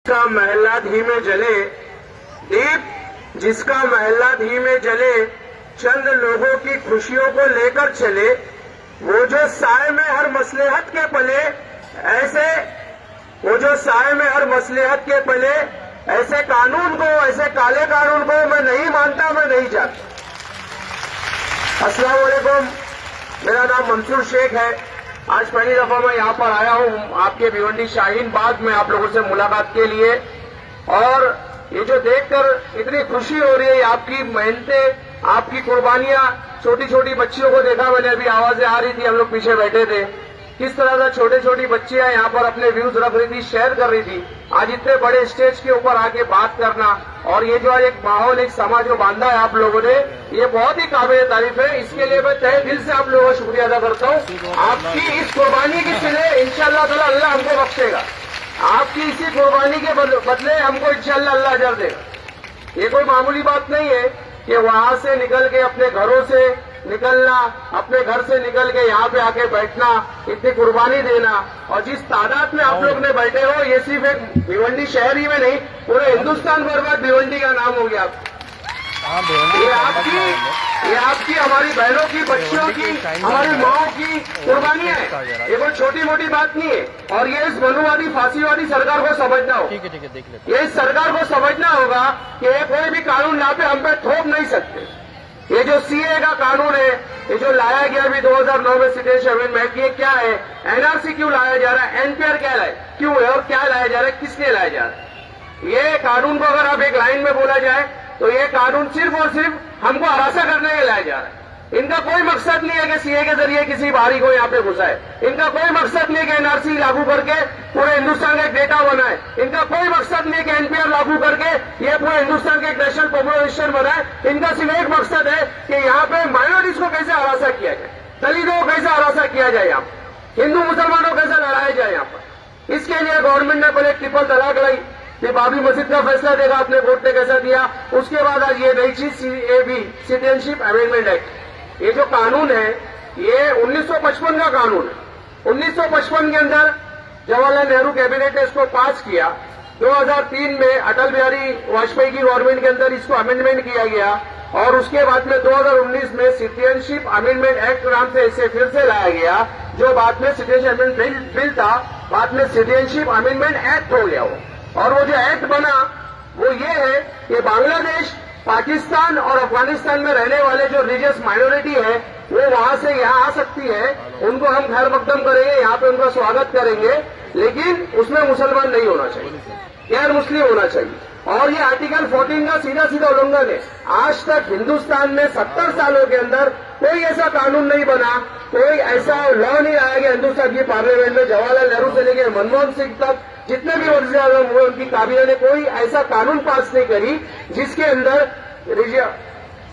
जिसका महल्ला धीमे जले दीप, जिसका महल्ला धीमे जले, चंद लोगों की खुशियों को लेकर चले, वो जो साए में हर मसलेहत के पले, ऐसे वो जो साए में हर मसलेहत के पले, ऐसे कानून को, ऐसे काले कानून को मैं नहीं मानता, मैं नहीं चाहता। अस्सलाम वालेकुम, मेरा नाम मंसूर शेख है। आज पहली दफा मैं यहाँ पर आया हूँ आपके भिवंडी शाहीन बाग में आप लोगों से मुलाकात के लिए, और ये जो देखकर इतनी खुशी हो रही है, आपकी मेहनतें, आपकी कुर्बानियां, छोटी छोटी बच्चियों को देखा मैंने, अभी आवाजें आ रही थी, हम लोग पीछे बैठे थे, किस तरह से छोटे छोटी बच्चियां यहाँ पर अपने व्यूज रख रही थी, शेयर कर रही थी। आज इतने बड़े स्टेज के ऊपर आके बात करना, और ये जो एक माहौल, एक समाज जो बांधा है आप लोगों ने, ये बहुत ही काबिल तारीफ है। इसके लिए मैं तहे दिल से आप लोगों का शुक्रिया अदा करता हूँ। आपकी इस कुर्बानी के सिले इंशाअल्लाह ताला अल्लाह हमको बख्शेगा। आपकी इसी कुर्बानी के बदले हमको इंशाअल्लाह अल्लाह अजर देगा। ये कोई मामूली बात नहीं है कि वहां से निकल के, अपने घरों से निकलना, अपने घर से निकल के यहाँ पे आके बैठना, इतनी कुर्बानी देना, और जिस तादाद में आप लोग ने बैठे हो, ये सिर्फ एक भिवंडी शहर ही में नहीं, पूरे हिंदुस्तान भर में भिवंडी का नाम हो गया। ये आपकी, हमारी बहनों की, बच्चियों की, हमारी माओं की कुर्बानियां है। ये कोई छोटी मोटी बात नहीं है। और ये इस मनुवादी, फांसीवादी सरकार को समझना होगा। ठीक है, देख लेते। ये इस सरकार को समझना होगा कि कोई भी कानून यहाँ पे हम पे थोप नहीं सकते। ये जो सीए का कानून है, ये जो लाया गया अभी 2009 में सिटीजनशिप अमेंडमेंट, ये क्या है? एनआरसी क्यों लाया जा रहा है? एनपीआर क्या लाया, क्यों है और क्या लाया जा रहा है, किसने लाया जा रहा है? ये कानून को अगर आप एक लाइन में बोला जाए तो ये कानून सिर्फ और सिर्फ हमको हरासा करने के लाया जा रहा है। इनका कोई मकसद नहीं है कि सीए के जरिए किसी बाहरी को यहाँ पे घुसाए। इनका कोई मकसद नहीं है कि एनआरसी लागू करके पूरे हिंदुस्तान का एक डेटा बनाए। इनका कोई मकसद नहीं है कि एनपीआर लागू करके ये पूरे हिंदुस्तान के एक नेशनल पॉपुलेशन बनाए। इनका सिर्फ एक मकसद है कि यहाँ पे माइनॉरिटीज को कैसे हरासा किया जाए, दलितों को कैसे हरासा किया जाए, यहाँ हिंदू मुसलमानों को कैसे लड़ाया जाए यहाँ पर। इसके लिए गवर्नमेंट ने पहले ट्रिपल तलाक लाई, ये बाबरी मस्जिद का फैसला देखा आपने, कोर्ट ने कैसा दिया। उसके बाद आज ये नई चीज सीएबी, सिटीजनशिप अमेंडमेंट एक्ट, ये जो कानून है ये 1955 का कानून है। 1955 के अंदर जवाहरलाल नेहरू कैबिनेट ने इसको पास किया। 2003 में अटल बिहारी वाजपेयी की गवर्नमेंट के अंदर इसको अमेंडमेंट किया गया, और उसके बाद में 2019 में सिटीजनशिप अमेंडमेंट एक्ट नाम से इसे फिर से लाया गया, जो बाद में सिटीजनशिप अमेंडमेंट बिल था, बाद में सिटीजनशिप अमेंडमेंट एक्ट हो गया वो। और वो जो एक्ट बना वो ये है कि बांग्लादेश, पाकिस्तान और अफगानिस्तान में रहने वाले जो रिलीजियस माइनॉरिटी है वो वहां से यहाँ आ सकती है, उनको हम खैर मकदम करेंगे, यहाँ पे उनका स्वागत करेंगे, लेकिन उसमें मुसलमान नहीं होना चाहिए, गैर मुस्लिम होना चाहिए। और ये आर्टिकल 14 का सीधा सीधा उल्लंघन है। आज तक हिंदुस्तान में 70 सालों के अंदर कोई ऐसा कानून नहीं बना, कोई ऐसा लॉ नहीं लाया गया हिंदुस्तान की पार्लियामेंट में, जवाहरलाल नेहरू से लेकर मनमोहन सिंह तक जितने भी वज़ीर आज़म हुए उनकी काबिने ने कोई ऐसा कानून पास नहीं करी जिसके अंदर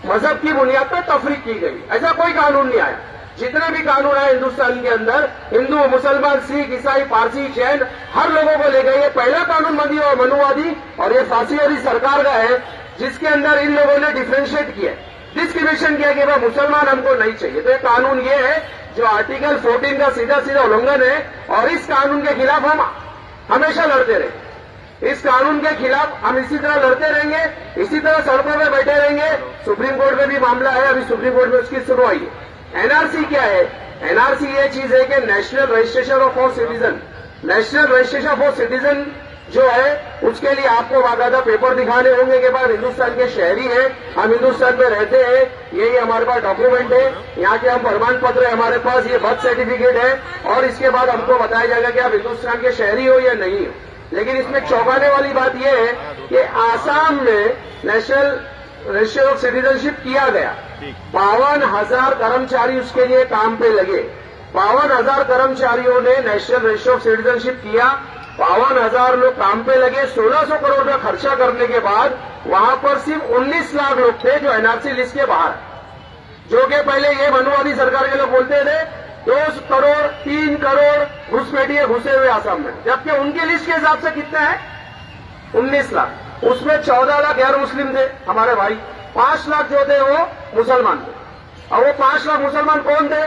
मजहब की बुनियाद पर तफरीक की गई। ऐसा कोई कानून नहीं आया। जितने भी कानून आए हिंदुस्तान के अंदर, हिंदू, मुसलमान, सिख, ईसाई, पारसी, जैन, हर लोगों को ले गए। ये पहला कानून बंदी और मनुवादी और ये फांसीवादी सरकार का है, जिसके अंदर इन लोगों ने डिफ्रेंशिएट किया, डिस्क्रिमिनेशन किया कि भाई मुसलमान हमको नहीं चाहिए। तो ये कानून ये है जो आर्टिकल 14 का सीधा सीधा उल्लंघन है, और इस कानून के खिलाफ हम हमेशा लड़ते रहे। इस कानून के खिलाफ हम इसी तरह लड़ते रहेंगे, इसी तरह सड़कों में बैठे रहेंगे। सुप्रीम कोर्ट में भी मामला है, अभी सुप्रीम कोर्ट में उसकी सुनवाई है। एनआरसी क्या है? एनआरसी ये चीज है कि national registration of all citizen, national registration of all citizen जो है उसके लिए आपको बाकायदा पेपर दिखाने होंगे कि बाद हिंदुस्तान के शहरी हैं, हम हिंदुस्तान में रहते हैं, यही हमारे पास डॉक्यूमेंट है, यहाँ के हम प्रमाण पत्र है हमारे पास, ये बर्थ सर्टिफिकेट है, और इसके बाद हमको बताया जाएगा कि आप हिंदुस्तान के शहरी हो या नहीं हो। लेकिन इसमें चौंकाने वाली बात यह है कि आसाम में नेशनल रजिस्टर ऑफ सिटीजनशिप किया गया, 52,000 कर्मचारी उसके लिए काम पे लगे। 52,000 कर्मचारियों ने नेशनल रजिस्टर ऑफ सिटीजनशिप किया, 52,000 लोग काम पे लगे। 1600 करोड़ का खर्चा करने के बाद वहां पर सिर्फ 19 लाख लोग थे जो एनआरसी लिस्ट के बाहर, जो कि पहले ये मनुवादी सरकार के लोग बोलते थे 2 करोड़ 3 करोड़ घुसपैठिए घुसे हुए आसाम में, जबकि उनके लिस्ट के हिसाब से कितना है 19 लाख। उसमें 14 लाख गैर मुस्लिम थे हमारे भाई, 5 लाख जो थे वो मुसलमान थे। और वो 5 लाख मुसलमान कौन थे?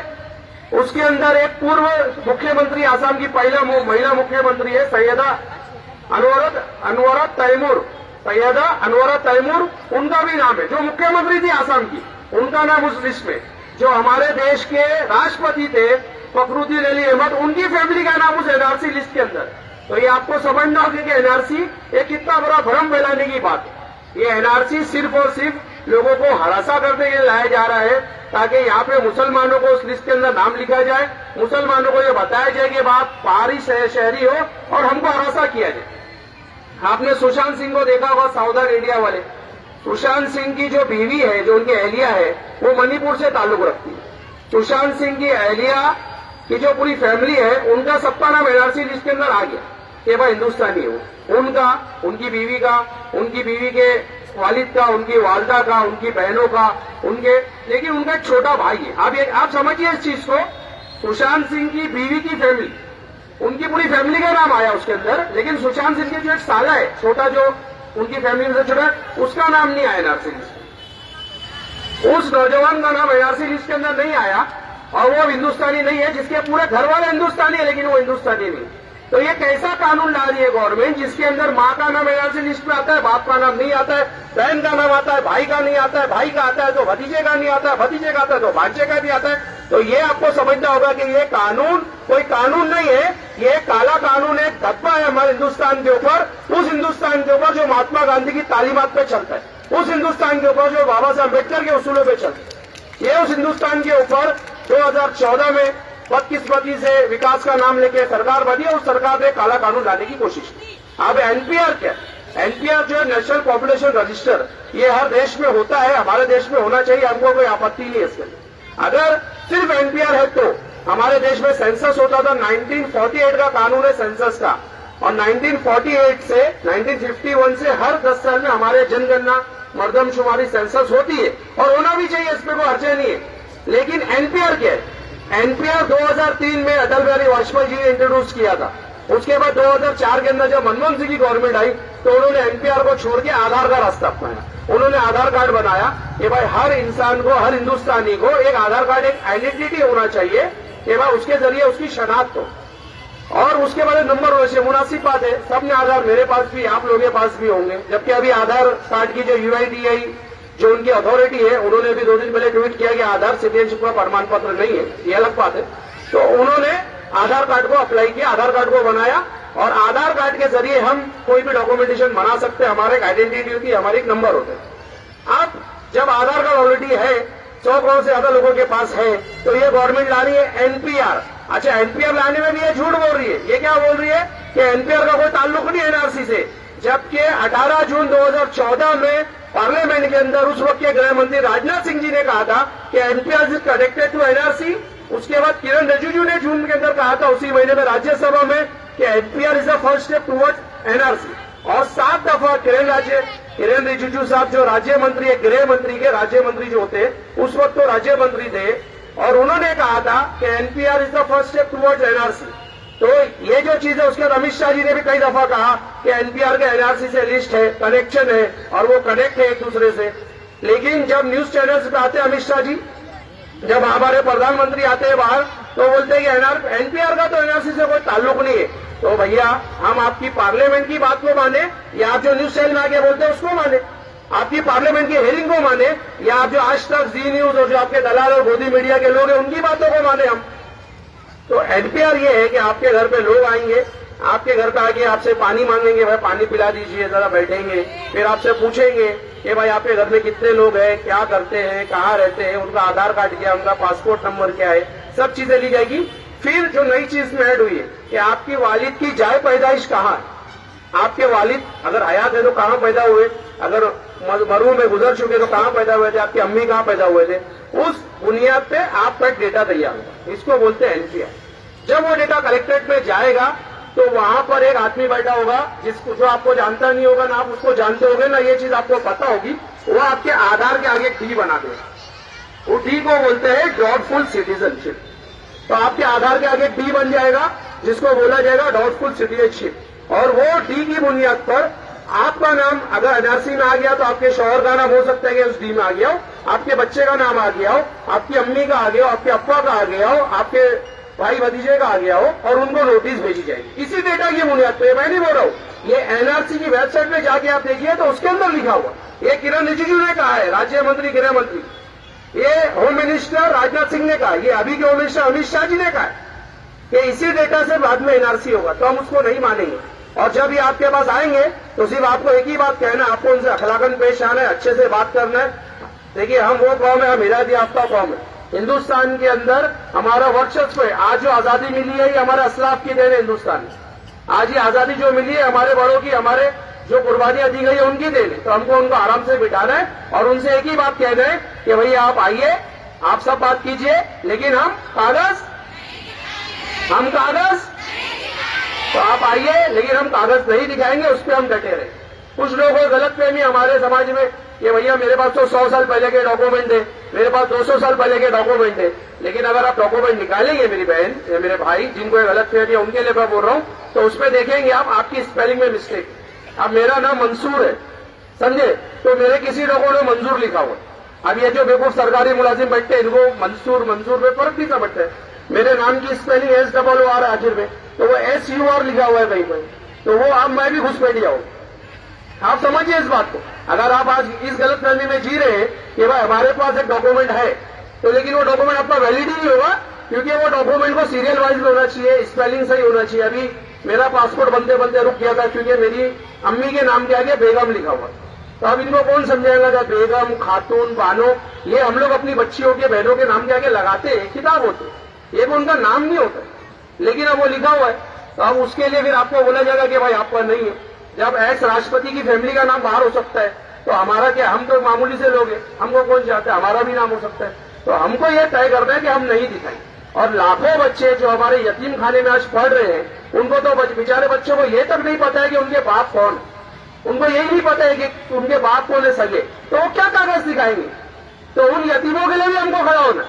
उसके अंदर एक पूर्व मुख्यमंत्री, आसाम की पहला महिला मुख्यमंत्री है सैयदा अनवरत तैमूर, सैयदा अनवरत तैमूर, उनका भी नाम है, जो मुख्यमंत्री थी आसाम की, उनका नाम उस लिस्ट में। जो हमारे देश के राष्ट्रपति थे फखरुद्दीन अली अहमद, उनकी फैमिली का नाम उस एनआरसी लिस्ट के अंदर। तो ये आपको समझना होगा कि एनआरसी एक कितना बड़ा भ्रम फैलाने की बात है। ये एनआरसी सिर्फ और सिर्फ लोगों को हरासा करने के लिए लाया जा रहा है, ताकि यहाँ पे मुसलमानों को उस लिस्ट के अंदर नाम लिखा जाए, मुसलमानों को ये बताया जाए कि आप बाहरी शहरी हो और हमको हरासा किया जाए। आपने सुशांत सिंह को देखा होगा, साउदर्न इंडिया वाले। सुशांत सिंह की जो बीवी है, जो उनकी अहलिया है, वो मणिपुर से ताल्लुक रखती है। सुशांत सिंह की अहलिया की जो पूरी फैमिली है, उनका सबका नाम एनआरसी लिस्ट के अंदर आ गया कि भाई हिंदुस्तानी हो। उनका, उनकी बीवी का, उनकी बीवी के वालिद का, उनकी वालदा का, उनकी बहनों का, उनके, लेकिन उनका एक छोटा भाई है। आप समझिए इस चीज को। सुशांत सिंह की बीवी की फैमिली, उनकी पूरी फैमिली का नाम आया उसके अंदर, लेकिन सुशांत सिंह के जो एक साला है, छोटा, जो उनकी फैमिली में से छोटा, उसका नाम नहीं आया एनआरसी लिस्ट में। उस नौजवान का नाम एनआरसी लिस्ट के अंदर नहीं आया, और वो हिंदुस्तानी नहीं है, जिसके पूरे घर वाले हिंदुस्तानी है, लेकिन वो हिंदुस्तानी नहीं। तो ये कैसा कानून ला रही है गवर्नमेंट, जिसके अंदर माँ का नाम एनआरसी लिस्ट में आता है, बाप का नाम नहीं आता है, बहन का नाम आता है, भाई का नहीं आता है, भाई का आता है तो भतीजे का नहीं आता है, भतीजे का आता है तो भांजे का भी आता है। तो ये आपको समझना होगा कि ये कानून कोई कानून नहीं है, ये काला कानून है, धब्बा है हमारे हिंदुस्तान के ऊपर, उस हिंदुस्तान के ऊपर जो महात्मा गांधी की तालीमात पे चलता है, उस हिंदुस्तान के ऊपर जो बाबा साहब अम्बेडकर के उसूलों पे चलता है। ये उस हिंदुस्तान के ऊपर 2014 में बदकिस्मती से विकास का नाम लेके सरकार बनी, उस सरकार ने काला कानून लाने की कोशिश की। अब एनपीआर क्या? एनपीआर जो है नेशनल पॉपुलेशन रजिस्टर, ये हर देश में होता है, हमारे देश में होना चाहिए, हमको कोई आपत्ति नहीं है इसमें। अगर सिर्फ एनपीआर है तो हमारे देश में सेंसस होता था, 1948 का कानून है सेंसस का, और 1948 से 1951 से हर 10 साल में हमारे जनगणना, मर्दमशुमारी, सेंसस होती है, और होना भी चाहिए, इसमें कोई हर्जे नहीं है। लेकिन एनपीआर क्या है? एनपीआर 2003 में अटल बिहारी वाजपेयी जी ने इंट्रोड्यूस किया था। उसके बाद 2004 के अंदर जब मनमोहन सिंह की गवर्नमेंट आई, तो उन्होंने एनपीआर को छोड़ के आधार का रास्ता अपनाया। उन्होंने आधार कार्ड बनाया कि भाई हर इंसान को, हर हिंदुस्तानी को एक आधार कार्ड, एक आइडेंटिटी होना चाहिए कि भाई उसके जरिए उसकी शनाख्त हो, और उसके बाद नंबर होने से मुनासिब बात है। सबने आधार, मेरे पास भी, आप लोगों के पास भी होंगे, जबकि अभी आधार कार्ड की जो यूआईडीआई जो उनकी अथॉरिटी है, उन्होंने भी 2 दिन पहले ट्वीट किया कि आधार सिटीजनशिप का प्रमाण पत्र नहीं है, ये अलग बात है। तो उन्होंने आधार कार्ड को अप्लाई किया, आधार कार्ड को बनाया, और आधार कार्ड के जरिए हम कोई भी डॉक्यूमेंटेशन बना सकते हैं, हमारे एक आइडेंटिटी होती है, हमारे एक नंबर होते हैं। अब जब आधार कार्ड ऑलरेडी है, 100 करोड़ से ज्यादा लोगों के पास है, तो ये गवर्नमेंट ला रही है एनपीआर। अच्छा, एनपीआर लाने में भी ये झूठ बोल रही है। ये क्या बोल रही है कि एनपीआर का कोई ताल्लुक नहीं है एनआरसी से, जबकि 18 जून 2014 में पार्लियामेंट के अंदर उस वक्त के गृह मंत्री राजनाथ सिंह जी ने कहा था कि NPR is connected to NRC. उसके बाद किरण रिजिजू ने जून के अंदर कहा था, उसी महीने में राज्यसभा में, कि NPR is the first step towards NRC. और 7 दफा किरण रिजिजू साहब जो राज्य मंत्री है, गृह मंत्री के राज्य मंत्री जो होते, उस वक्त तो राज्य मंत्री थे, और उन्होंने कहा था कि NPR is the first step towards NRC. तो ये जो चीज है, उसके बाद अमित शाह जी ने भी कई दफा कहा कि एनपीआर के एनआरसी से लिस्ट है, कनेक्शन है, और वो कनेक्ट है एक दूसरे से। लेकिन जब न्यूज चैनल्स पे आते हैं अमित शाह जी, जब हमारे प्रधानमंत्री आते हैं बाहर, तो बोलते हैं कि एनपीआर का तो एनआरसी से कोई ताल्लुक नहीं है। तो भैया, हम आपकी पार्लियामेंट की बात को माने, या आप जो न्यूज चैनल में आके बोलते हैं उसको माने? आपकी पार्लियामेंट की हेयरिंग को माने, या आप जो आज तक जी न्यूज और जो आपके दलाल और गोदी मीडिया के लोग हैं उनकी बातों को माने हम? तो एनपीआर ये है कि आपके घर पे लोग आएंगे, आपके घर पे आके आपसे पानी मांगेंगे, भाई पानी पिला दीजिए, जरा बैठेंगे, फिर आपसे पूछेंगे कि भाई आपके घर में कितने लोग हैं, क्या करते हैं, कहाँ रहते हैं, उनका आधार कार्ड क्या, उनका पासपोर्ट नंबर क्या है, सब चीजें ली जाएगी। फिर जो नई चीज में ऐड हुई है कि आपकी वालिद की जाए पैदाइश कहाँ है, आपके वालिद अगर हयात है तो कहाँ पैदा हुए, अगर मरू में गुजर चुके तो कहाँ पैदा हुए थे, आपकी अम्मी कहाँ पैदा हुए थे, उस बुनियाद पे आपका एक डेटा तैयार होगा। इसको बोलते हैं एनपीआर। जब वो डेटा कलेक्ट्रेट में जाएगा, तो वहां पर एक आदमी बैठा होगा, जिसको, जो आपको जानता नहीं होगा, ना आप उसको जानते होगे, ना ये चीज आपको पता होगी, वो आपके आधार के आगे डी बना देगा। वो डी को बोलते हैं डाउटफुल सिटीजनशिप। तो आपके आधार के आगे डी बन जाएगा, जिसको बोला जाएगा डाउटफुल सिटीजनशिप। और वो डी की बुनियाद पर आपका नाम अगर एनआरसी में आ गया, तो आपके शौहर का नाम हो सकता है कि उस डी में आ गया हो, आपके बच्चे का नाम आ गया हो, आपकी अम्मी का आ गया हो, आपके अप्पा का आ गया हो, आपके भाई भतीजे का आ गया हो और उनको नोटिस भेजी जाएगी इसी डेटा की बुनियाद पे। मैं नहीं बोल रहा हूँ, ये एनआरसी की वेबसाइट पे जाके आप देखिए तो उसके अंदर लिखा हुआ। ये किरण रिजिजू ने कहा है, राज्य मंत्री गृह मंत्री, ये होम मिनिस्टर राजनाथ सिंह ने कहा, ये अभी के होम मिनिस्टर अमित शाह जी ने कहा कि इसी डेटा से बाद में एनआरसी होगा, तो हम उसको नहीं मानेंगे। और जब ये आपके पास आएंगे तो सिर्फ आपको एक ही बात कहना है, आपको उनसे अखलाकन पेश आना है, अच्छे से बात करना है। देखिए हम वो कौम है, हम हिदायत याफ्ता कौम है। हिंदुस्तान के अंदर हमारा वर्चस्व है। आज जो आजादी मिली है ये हमारे असलाफ की देन है। हिंदुस्तान में आज ये आजादी जो मिली है हमारे बड़ों की, हमारे जो कुर्बानियां दी गई है उनकी देन है। तो हमको उनको आराम से बिठाना है और उनसे एक ही बात कहना है कि भैया आप आइए, आप सब बात कीजिए, लेकिन हम कागज तो आप आइए लेकिन हम कागज नहीं दिखाएंगे, उस पर हम डटे रहे। कुछ लोगों को गलतफहमी हमारे समाज में कि भैया मेरे पास तो 100 साल पहले के डॉक्यूमेंट है, मेरे पास 200 साल पहले के डॉक्यूमेंट है। लेकिन अगर आप डॉक्यूमेंट निकालेंगे मेरी बहन या मेरे भाई जिनको गलतफहमी है उनके लिए मैं बोल रहा हूं, तो उसमें देखेंगे आप आपकी स्पेलिंग में मिस्टेक। अब मेरा नाम मंसूर है, समझे, तो मेरे किसी डॉक्यूमेंट में मंजूर लिखा हुआ। अब ये जो बेवकूफ सरकारी मुलाजिम बैठते हैं इनको मंसूर में फर्क नहीं समझते हैं। मेरे नाम की स्पेलिंग SOOR है आखिर में, तो वो SUR लिखा हुआ है कहीं पर, तो वो अब मैं भी घुसपैठिया हूं। आप समझिए इस बात को। अगर आप आज इस गलतफहमी में जी रहे हैं कि भाई हमारे पास एक डॉक्यूमेंट है, तो लेकिन वो डॉक्यूमेंट आपका वैलिड ही नहीं होगा, क्योंकि वो डॉक्यूमेंट को सीरियल वाइज में होना चाहिए, स्पेलिंग सही होना चाहिए। अभी मेरा पासपोर्ट बनते बनते रुक गया था क्योंकि मेरी अम्मी के नाम के आगे बेगम लिखा हुआ। तो अब इनको कौन समझाएगा कि बेगम, खातून, बानो, ये हम लोग अपनी बच्चियों के, बहनों के नाम के आगे लगाते हैं, किताब होते, ये भी उनका नाम नहीं होता, लेकिन अब वो लिखा हुआ है। तो अब उसके लिए फिर आपको बोला जाएगा कि भाई आपका नहीं है। जब एक्स राष्ट्रपति की फैमिली का नाम बाहर हो सकता है तो हमारा क्या, हम तो मामूली से लोग हैं, हमको कौन चाहता है, हमारा भी नाम हो सकता है। तो हमको यह तय करना है कि हम नहीं दिखाएंगे। और लाखों बच्चे जो हमारे यतीम खाने में आज पढ़ रहे हैं, उनको तो बेचारे बच्चों को यह तक नहीं पता है कि उनके बाप कौन है, उनको यही नहीं पता है कि उनके बाप कौन है सगे, तो वो क्या कागज दिखाएंगे। तो उन यतीमों के लिए भी हमको खड़ा होना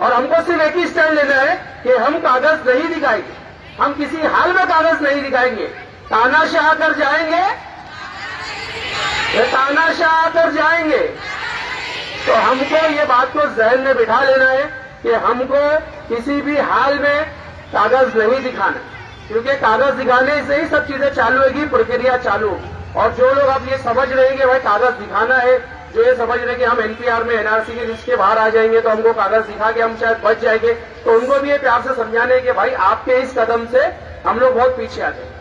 और हमको सिर्फ एक ही स्टैंड लेना है कि हम कागज नहीं दिखाएंगे, हम किसी हाल में कागज नहीं दिखाएंगे। तानाशाह कर जाएंगे, तानाशाह कर जाएंगे। तो हमको ये बात को जहन में बिठा लेना है कि हमको किसी भी हाल में कागज नहीं दिखाना, क्योंकि कागज दिखाने से ही सब चीजें चालू होगी, प्रक्रिया चालू होगी। और जो लोग अब ये समझ रहे हैं कि भाई कागज दिखाना है, जो ये समझ रहे हैं कि हम NPR में NRC के लिस्ट के बाहर आ जाएंगे तो हमको कागज दिखा के हम शायद बच जाएंगे, तो उनको भी ये प्यार से समझाने है कि भाई आपके इस कदम से हम लोग बहुत पीछे आ जाएंगे।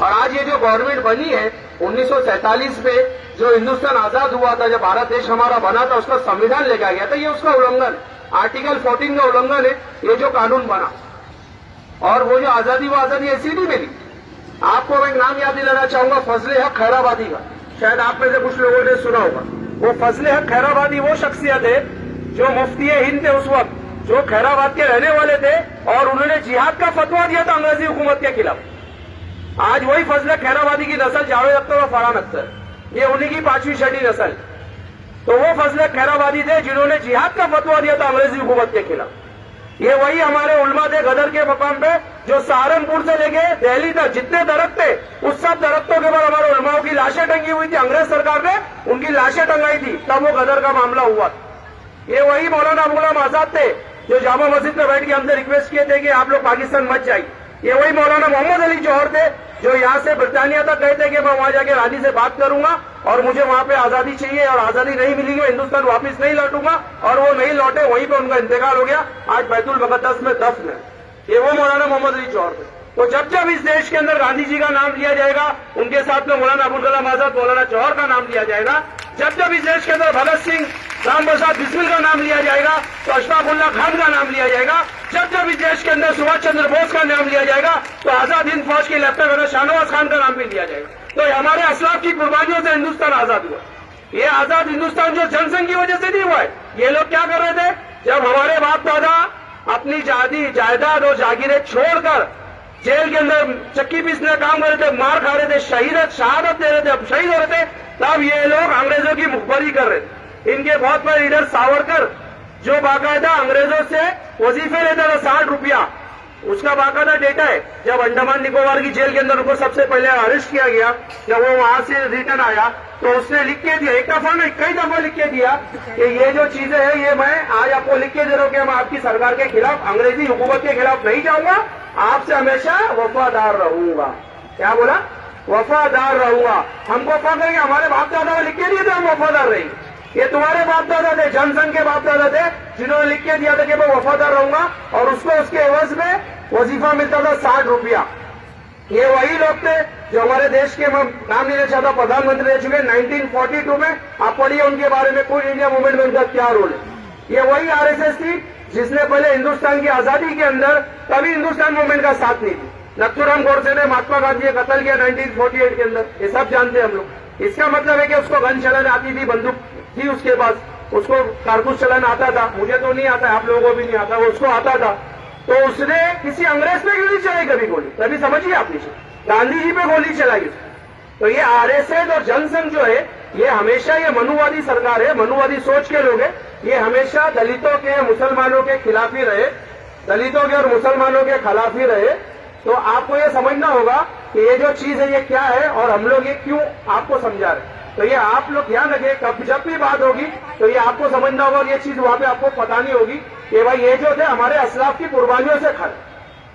और आज ये जो गवर्नमेंट बनी है 1947 में, जो हिंदुस्तान आजाद हुआ था, जब भारत देश हमारा बना था, उसका संविधान लेकर गया था, ये उसका उल्लंघन, आर्टिकल 14 का उल्लंघन है ये जो कानून बना। और वो जो आजादी, वो आजादी ऐसी नहीं मिली। आपको मैं एक नाम याद दिलाना चाहूंगा, फजले हक खैराबादी का, शायद आप में से कुछ लोगों ने सुना होगा। वो फजले हक खैराबादी वो शख्सियत है जो मुफ्ती हिंद थे उस वक्त, जो खैराबाद के रहने वाले थे, और उन्होंने जिहाद का फतवा दिया था अंग्रेजी हुकूमत के खिलाफ। आज वही फजले खैराबादी की नस्ल जावेद अख्तर और फरहान अख्तर, ये उन्हीं की 5वीं 6वीं नस्ल। तो वो फजले खैराबादी थे जिन्होंने जिहाद का फतवा दिया था अंग्रेजी हुकूमत के खिलाफ। ये वही हमारे उलमा थे गदर के मकाम पे, जो सहारनपुर से लेके दिल्ली तक जितने दरख्त थे उस सब दरख्तों के ऊपर हमारे उलमाओं की लाशें टंगी हुई थी। अंग्रेज सरकार ने उनकी लाशें टंगाई थी, तब वो गदर का मामला हुआ। ये वही मौलाना गुलाम आजाद थे जो जामा मस्जिद में बैठ के हमसे रिक्वेस्ट किए थे कि आप लोग पाकिस्तान मत जाइए। ये वही मौलाना मोहम्मद अली जौहर थे जो यहाँ से ब्रिटानिया तक गए थे कि मैं वहां जाके रानी से बात करूंगा और मुझे वहां पे आजादी चाहिए, और आजादी नहीं मिलेगी, मैं हिंदुस्तान वापस नहीं लौटूंगा। और वो नहीं लौटे, वहीं पे उनका इंतकाल हो गया, आज बैतुल मुकद्दस में दफन है। ये वो मौलाना मोहम्मद अली जौहर थे। तो जब जब इस देश के अंदर गांधी जी का नाम लिया जाएगा, उनके साथ में मौलाना अबुल कलाम आजाद, मौलाना जौहर का नाम लिया जाएगा। जब जब इस देश के अंदर भगत सिंह, राम प्रसाद बिस्मिल का नाम लिया जाएगा, तो अशफाकुल्लाह खान का नाम लिया जाएगा। जब जब इस देश के अंदर सुभाष चंद्र बोस का नाम लिया जाएगा, तो आजाद हिंद फौज के लेफ्टिनेंट शाहनवाज खान का नाम भी लिया जाएगा। तो हमारे असलाफ की कुर्बानियों से हिंदुस्तान आजाद हुआ। ये आजाद हिंदुस्तान जो जनसंघ की वजह से नहीं हुआ है। ये लोग क्या कर रहे थे, जब हमारे बाप दादा अपनी जायदाद और जागीरें छोड़कर जेल के अंदर चक्की पीसने का काम कर रहे थे, मार खा रहे थे, शहादत दे रहे थे, अब शहीद हो रहे थे, तब ये लोग अंग्रेजों की मुखबरी कर रहे थे। इनके बहुत बड़े लीडर सावरकर, जो बाकायदा अंग्रेजों से वजीफे लेता था 60 रुपया, उसका बाकायदा डेटा है। जब अंडमान निकोबार की जेल के अंदर उनको सबसे पहले अरेस्ट किया गया, जब वो वहां से रिटर्न आया तो उसने लिख के दिया, एक दफा नहीं कई दफा लिख के दिया कि ये जो चीजें हैं ये मैं आज आपको लिख के दे रहा हूं कि मैं आपकी सरकार के खिलाफ, अंग्रेजी हुकूमत के खिलाफ नहीं जाऊंगा, आपसे हमेशा वफादार रहूंगा। क्या बोला? वफादार रहूंगा। हमको फख्र है कि हमारे बाप दादा लिख के दिए थे, हम वफादार रहेंगे। ये तुम्हारे बाप दादा थे, जनसंघ के बाप दादा थे, जिन्होंने लिख के दिया था कि मैं वफादार रहूंगा, और उसको उसके एवज में वजीफा मिलता था 60 रुपया। ये वही लोग थे जो हमारे देश के, मैं नाम नहीं ले चाहता, प्रधानमंत्री रह चुके 1942 में। आप पढ़िए उनके बारे में, कोई इंडिया मूवमेंट में उनका क्या रोल है। ये वही आरएसएस थी जिसने पहले हिंदुस्तान की आजादी के अंदर कभी हिंदुस्तान मूवमेंट का साथ नहीं दिया। नथुराम गोडसे ने महात्मा गांधी का कत्ल किया 1948 के अंदर, ये सब जानते हैं हम लोग। इसका मतलब है कि उसको गन चलाने आती थी, बंदूक थी उसके पास, उसको कारतूस चलाना आता था। मुझे तो नहीं आता, आप लोगों को भी नहीं आता, उसको आता था। तो उसने किसी अंग्रेज पे क्यों नहीं चलाई कभी गोली? तभी समझिए आप नीचे, गांधी जी पे गोली चलाई उसने। तो ये आरएसएस और जनसंघ जो है, ये हमेशा ये मनुवादी सरकार है, मनुवादी सोच के लोग है। ये हमेशा दलितों के, मुसलमानों के खिलाफ ही रहे, दलितों के और मुसलमानों के खिलाफ ही रहे। तो आपको ये समझना होगा कि ये जो चीज है ये क्या है और हम लोग ये क्यों आपको समझा रहे हैं। तो ये आप लोग ध्यान रखिए, कब जब भी बात होगी तो ये आपको समझना होगा, और ये चीज वहां पे आपको पता नहीं होगी कि भाई ये जो थे हमारे असलाफ की कुर्बानियों से खड़े।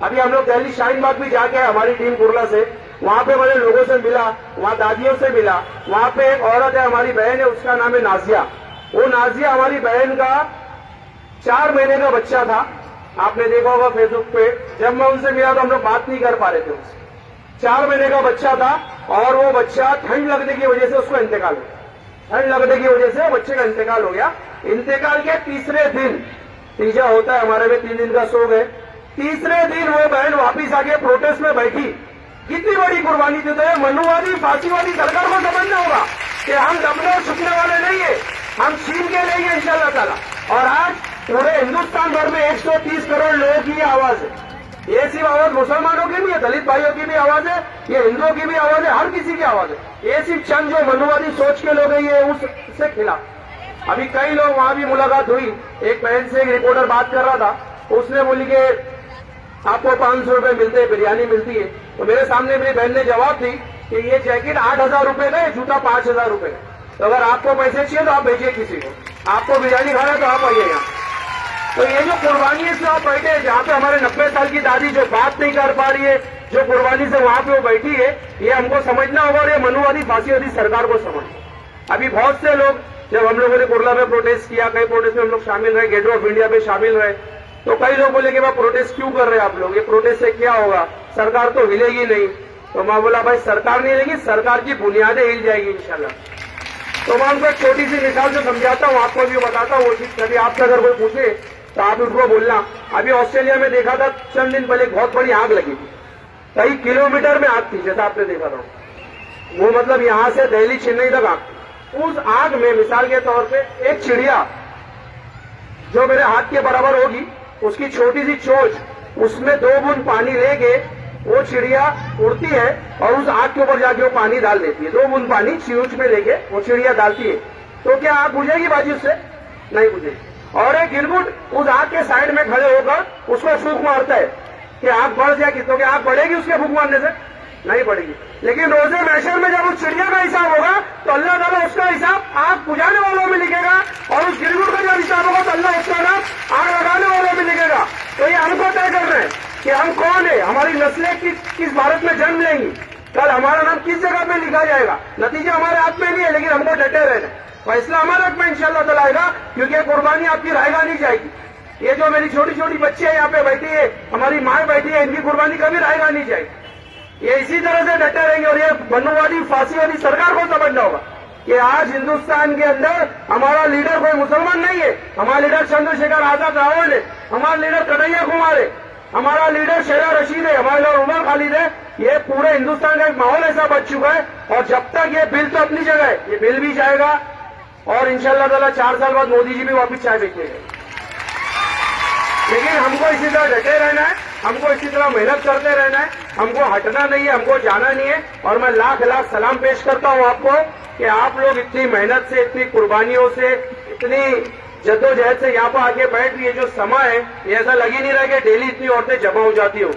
अभी हम लोग दिल्ली शाहीन बाग भी जाके आए हमारी टीम कुरला से, वहां पे मैंने लोगों से मिला, वहां दादियों से मिला। वहां पे एक औरत है, हमारी बहन है, उसका नाम है नाजिया। वो नाजिया हमारी बहन का 4 महीने का बच्चा था, आपने देखा होगा फेसबुक पे। जब मैं उनसे मिला तो हम लोग बात नहीं कर पा रहे थे उससे। 4 महीने का बच्चा था और वो बच्चा ठंड लगने की वजह से उसको इंतकाल हो गया। ठंड लगने की वजह से बच्चे का इंतकाल हो गया। इंतकाल के तीसरे दिन, तीजा होता है हमारे में, 3 दिन का सो गए, तीसरे दिन वो बहन वापिस आके प्रोटेस्ट में बैठी। कितनी बड़ी कुर्बानी थी। तो ये मनुवादी फांसीवादी सरकार को समझना होगा कि हम दबने और छुपने वाले नहीं है, हम छीन के लेंगे इंशाल्लाह ताला। और आज पूरे हिंदुस्तान भर में 130 करोड़ लोगों की आवाज है। ये सिर्फ आवाज मुसलमानों की भी है, दलित भाइयों की भी आवाज है, ये हिंदुओं की भी आवाज है, हर किसी की आवाज है। ये सिर्फ चंद जो मनुवादी सोच के लोग हैं ये उससे खिलाफ। अभी कई लोग वहां भी मुलाकात हुई, एक बहन से एक रिपोर्टर बात कर रहा था, उसने बोली कि आपको 500 रुपए मिलते हैं, बिरयानी मिलती है। तो मेरे सामने मेरी बहन ने जवाब दी कि ये जैकेट 8,000 रुपए का है, जूता 5,000 रुपए का। तो अगर आपको पैसे चाहिए तो आप भेजिए किसी को, आपको बिरयानी खाना है तो आप आइए यहाँ। तो ये जो कुर्बानी है इसमें आप बैठे हैं, जहाँ पे हमारे 90 साल की दादी जो बात नहीं कर पा रही है, जो कुर्बानी से वहां पे वो बैठी है, ये हमको समझना होगा और ये मनुवादी फांसीवादी सरकार को समझना। अभी बहुत से लोग, जब हम लोगों ने कुरला में प्रोटेस्ट किया, कई प्रोटेस्ट में हम लोग शामिल रहे, गेटवे ऑफ इंडिया पे शामिल रहे, तो कई लोग बोले कि भाई प्रोटेस्ट क्यों कर रहे हैं आप लोग, ये प्रोटेस्ट से क्या होगा, सरकार तो हिलेगी नहीं। तो मैं बोला भाई सरकार नहीं हिलेगी, सरकार की बुनियादें हिल जाएगी इंशाल्लाह। तो मैं उनको एक छोटी सी मिसाल से समझाता हूँ, आपको भी बताता हूँ। वो चीज कभी आपसे अगर कोई पूछे तो आप उनको बोलना। अभी ऑस्ट्रेलिया में देखा था, चंद दिन पहले बहुत बड़ी आग लगी थी, कई किलोमीटर में आग थी, जैसा आपने देखा था। वो मतलब यहां से दिल्ली चेन्नई तक आग थी। उस आग में मिसाल के तौर पे एक चिड़िया जो मेरे हाथ के बराबर होगी, उसकी छोटी सी चोंच, उसमें 2 बूंद पानी लेके वो चिड़िया उड़ती है और उस आग के ऊपर जाके वो पानी डाल देती है। 2 बूंद पानी चोंच में लेके वो चिड़िया डालती है। तो क्या आग बुझेगी बाजी उससे? नहीं बुझेगी। और एक गिलगुट उस आग के साइड में खड़े होकर उसको फूंक मारता है कि आग बढ़ जाएगी। तो क्या आग बढ़ेगी उसके फूंक मारने से? नहीं बढ़ेगी। लेकिन रोजे मैशर में जब उस चिड़िया का हिसाब होगा तो अल्लाह ताला उसका हिसाब आग बुझाने वालों में लिखेगा, और उस गिलगुट का जब हिसाब होगा तो अल्लाह उसका नाम आग लगाने वालों में लिखेगा। तो ये हमको तय करना है कि हम कौन है, हमारी नस्लें किस भारत में जन्म लेंगी, कल हमारा नाम किस जगह पे लिखा जाएगा। नतीजा हमारे हाथ में नहीं है, लेकिन हमको डटे रहना है। फैसला हमारे हक में इंशाल्लाह ताला आएगा, क्योंकि कुर्बानी आपकी रायगा नहीं जाएगी। ये जो मेरी छोटी छोटी बच्चियां यहाँ पे बैठी है, हमारी माँ बैठी है, इनकी कुर्बानी कभी रायगा नहीं जाएगी। ये इसी तरह से डटे रहेंगे। और ये मनुवादी फांसीवादी सरकार को समझना होगा कि आज हिंदुस्तान के अंदर हमारा लीडर कोई मुसलमान नहीं है, हमारा लीडर चंद्रशेखर आजाद रावल है, हमारा लीडर कन्हैया कुमार है, हमारा लीडर शेरा रशीद है, हमारा लीडर उमर खालिद है। ये पूरे हिंदुस्तान का एक माहौल ऐसा बच चुका है। और जब तक ये बिल तो अपनी जगह है, ये बिल भी जाएगा और इंशाल्लाह ताला 4 साल बाद मोदी जी भी वापिस चाय बेचेंगे। लेकिन हमको इसी तरह डटे रहना है, हमको इसी तरह मेहनत करते रहना है, हमको हटना नहीं है, हमको जाना नहीं है। और मैं लाख लाख सलाम पेश करता हूं आपको कि आप लोग इतनी मेहनत से, इतनी कुर्बानियों से, इतनी जद्दोजहद से यहाँ पर आके बैठ रही है, जो समय है ये ऐसा लग ही नहीं रहा कि डेली इतनी औरतें जमा हो जाती हो।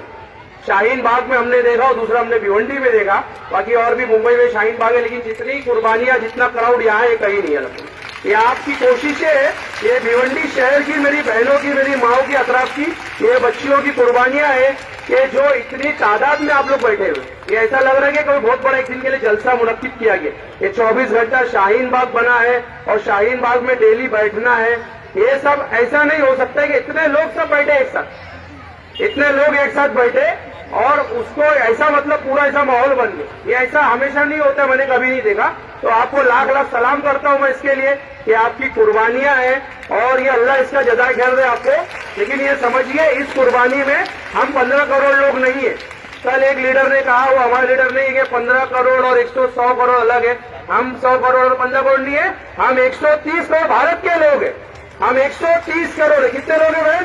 शाहीन बाग में हमने देखा और दूसरा हमने भिवंडी में देखा, बाकी और भी मुंबई में शाहीन बाग है, लेकिन जितनी कुर्बानियां जितना क्राउड यहाँ है कहीं नहीं है। ये आपकी कोशिशें है, ये भिवंडी शहर की मेरी बहनों की, मेरी माओ की, अतराफ की ये बच्चियों की कुर्बानियां है कि जो इतनी तादाद में आप लोग बैठे हुए। ये ऐसा लग रहा है कि कोई बहुत बड़ा एक दिन के लिए जलसा मुनक्किद किया गया। ये 24 घंटा शाहीन बाग बना है और शाहीन बाग में डेली बैठना है। ये सब ऐसा नहीं हो सकता है कि इतने लोग सब बैठे एक साथ, इतने लोग एक साथ बैठे और उसको ऐसा मतलब पूरा ऐसा माहौल बन गया। ये ऐसा हमेशा नहीं होता, मैंने कभी नहीं देखा। तो आपको लाख लाख सलाम करता हूं मैं इसके लिए कि आपकी कुर्बानियां हैं और ये अल्लाह इसका जज़ा खैर दे आपको। लेकिन ये समझिए इस कुर्बानी में हम 15 करोड़ लोग नहीं है। कल एक लीडर ने कहा, वो हमारे लीडर नहीं है कि 15 करोड़ और 100 करोड़ अलग है। हम 100 करोड़ और 15 करोड़ नहीं है, हम 130 करोड़ भारत के लोग हैं। हम 130 करोड़ है। कितने लोग हैं बहन?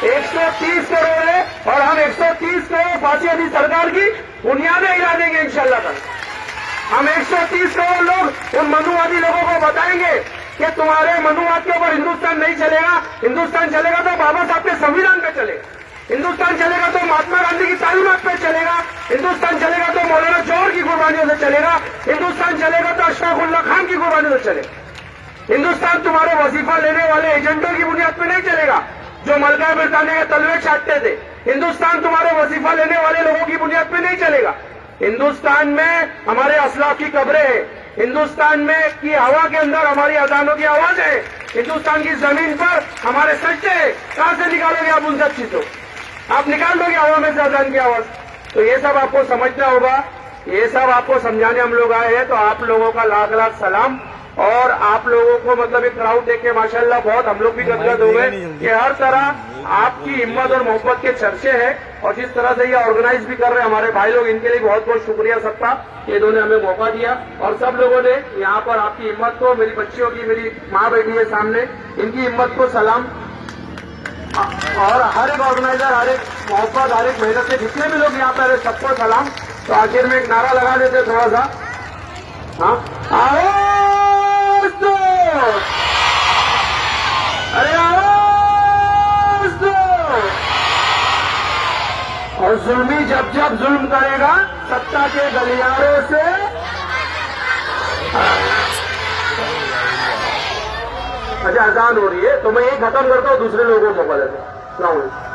130 करोड़ है और हम 130 करोड़ फांसी अली सरकार की बुनियादें हिला देंगे इंशाल्लाह ताला। हम 130 करोड़ लोग उन मनुवादी लोगों को बताएंगे कि तुम्हारे मनुवाद के ऊपर हिंदुस्तान नहीं चलेगा। हिंदुस्तान चलेगा तो बाबा साहब के संविधान पे चलेगा। हिंदुस्तान चलेगा तो महात्मा गांधी की तालीमात पे चलेगा। हिंदुस्तान चलेगा तो मौलाना जौहर की कुर्बानियों से चलेगा। हिंदुस्तान चलेगा तो अशफाक उल्लाह खान की कुर्बानियों से चलेगा। हिंदुस्तान तुम्हारे वजीफा लेने वाले एजेंटों की बुनियाद पे नहीं चलेगा जो मलका बिरताने के तलवे छाटते थे। हिंदुस्तान तुम्हारे वजीफा लेने वाले लोगों की बुनियाद पे नहीं चलेगा। हिंदुस्तान में हमारे असलाफ की कब्रें हैं। हिंदुस्तान में की हवा के अंदर हमारी अजानों की आवाज है। हिंदुस्तान की जमीन पर हमारे सच्चे हैं। कहां से निकालोगे आप उन सब चीजों? आप निकाल दोगे हवा में से अजान की आवाज? तो ये सब आपको समझना होगा। ये सब आपको समझाने हम लोग आए हैं। तो आप लोगों का लाख लाख सलाम। और आप लोगों को मतलब एक क्राउड देख के माशाल्लाह बहुत हम लोग भी गदगद हो गए कि हर तरह आपकी हिम्मत और मोहब्बत के चर्चे हैं। और जिस तरह से ये ऑर्गेनाइज भी कर रहे हैं हमारे भाई लोग, इनके लिए बहुत बहुत शुक्रिया सबका। ये इन्होंने हमें मौका दिया और सब लोगों ने यहाँ पर आपकी हिम्मत को, मेरी बच्चियों की, मेरी माँ बैठी है सामने, इनकी हिम्मत को सलाम। और हर एक ऑर्गेनाइजर, हर एक मोहब्बत, हर एक मेहनत से जितने भी लोग यहाँ पर सबको सलाम। तो आखिर में एक नारा लगा देते थोड़ा सा, हाँ, आवाज दो, अरे आवाज दो। और जुल्मी जब जब जुल्म करेगा सत्ता के गलियारों से, अच्छा अजान हो रही है तो मैं ये खत्म करता हूँ, दूसरे लोगों को मौका देता हूँ।